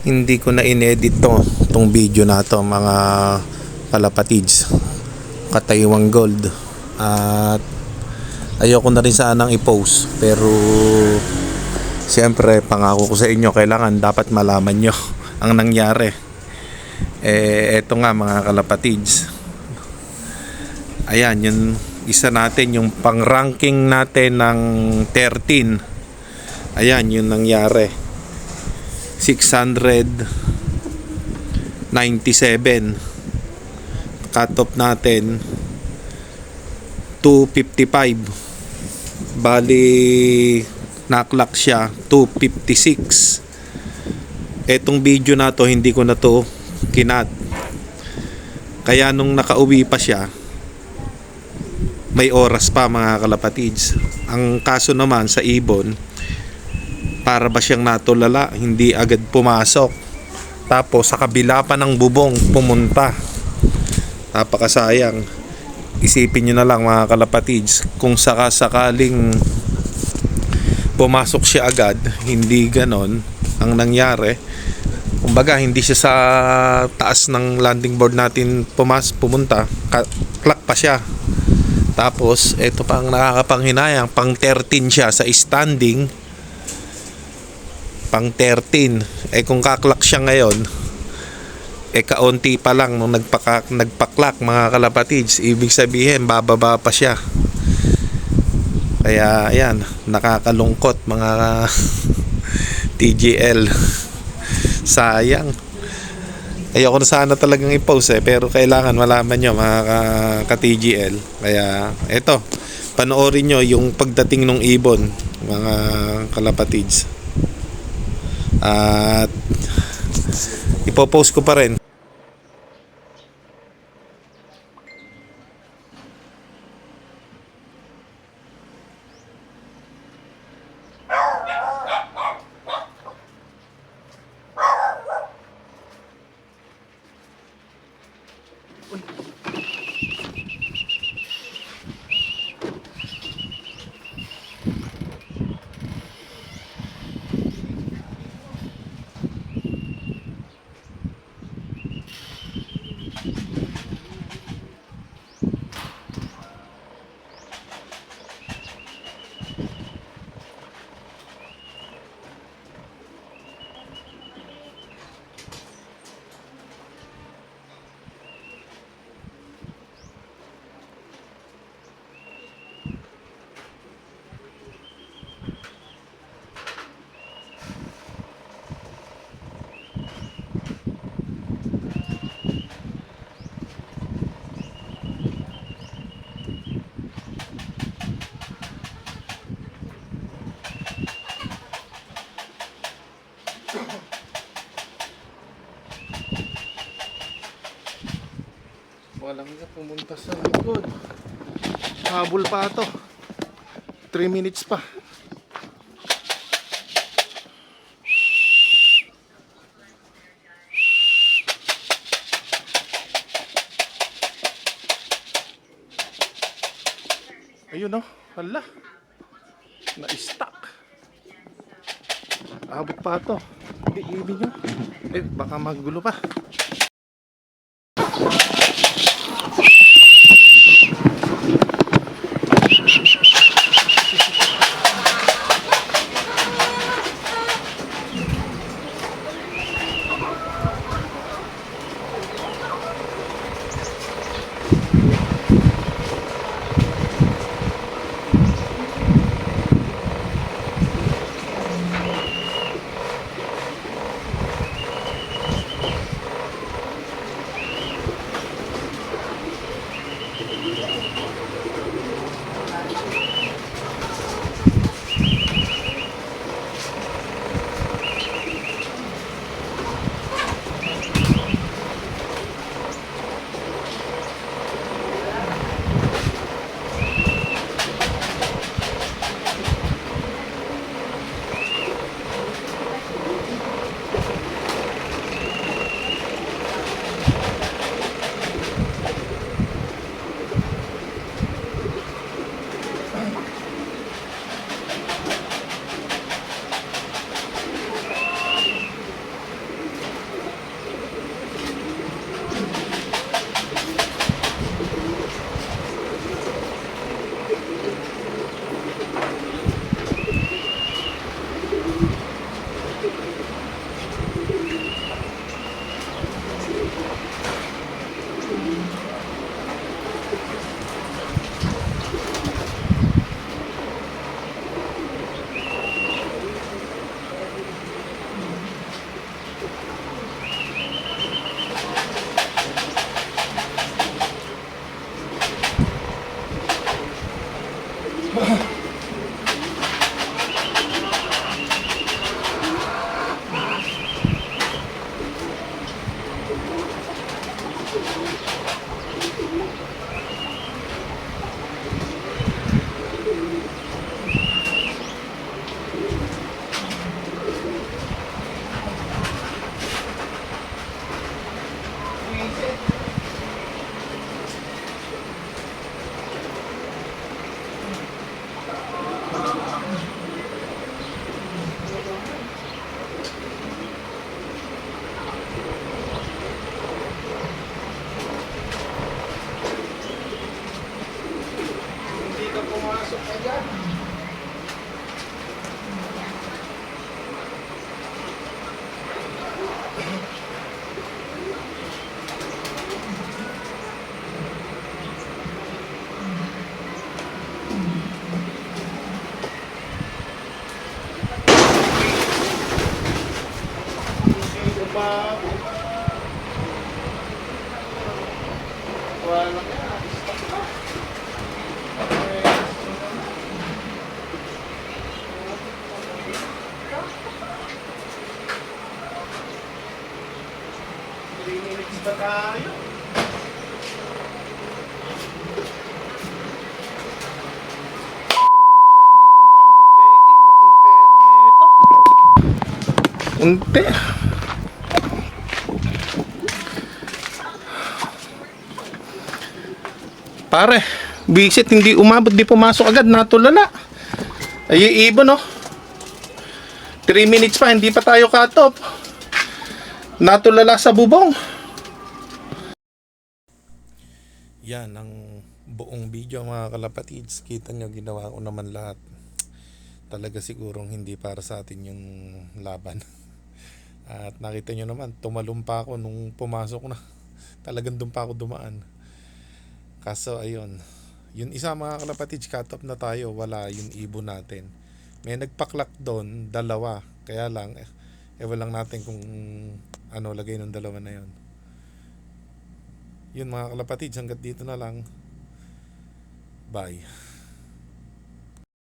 Hindi ko na inedit tong video na to, mga kalapatids, Kataywang Gold. At ayoko na rin sanang i-post, pero siyempre pangako ko sa inyo, kailangan dapat malaman nyo ang nangyari. Eto nga mga kalapatids, ayan yung isa natin, yung pang ranking natin ng 13. Ayan yung nangyari, 697. Cut off natin 255. Bali naklock siya 256. Etong video na to hindi ko na to kinat, kaya nung nakauwi pa siya may oras pa mga kalapatids. Ang kaso naman sa ibon, para ba siyang natulala, hindi agad pumasok, tapos sa kabila pa ng bubong pumunta. Napakasayang. Isipin nyo na lang mga kalapatids, kung sakaling pumasok siya agad, hindi ganon ang nangyari. Kumbaga hindi siya sa taas ng landing board natin pumunta, clock pa siya. Tapos ito pang nakakapanghinayang, pang 13 siya sa standing, pang 13. Kung kaklak siya ngayon, kaunti pa lang nung nagpaklak mga kalapatids, ibig sabihin bababa pa siya. Kaya ayan, nakakalungkot mga TGL. Sayang. Ayoko na sana talagang i-post pero kailangan malaman nyo mga ka-TGL. Kaya eto, panoorin nyo yung pagdating ng ibon mga kalapatids. At ipopost ko pa rin. Walang nga pumunta sa likod. Habol pa ito. 3 minutes pa. Ayun o. Hala. Na-stuck. Abot pa ito. Ibig nyo. Baka magulo pa. pa. Wala na. Minutes pa tayo. Laking pera na ito. Unti. Pare, bisit hindi umabot, di pumasok agad, natulala. Ay, ibon, no? 3 minutes pa, hindi pa tayo cut off. Natulala sa bubong. Yan ang buong video, mga kalapatids. Kita nyo, ginawa ko naman lahat. Talaga sigurong hindi para sa atin yung laban. At nakita nyo naman, tumalon pa ako nung pumasok na. Talagang doon pa ako dumaan. Kaso ayun, yun isa, mga kalapatids, cut off na tayo, wala yung ibon natin. May nagpaklak doon, 2. Kaya lang, ewan lang natin kung ano lagay ng 2 na yun. Yun, mga kalapatids, hanggat dito na lang. Bye.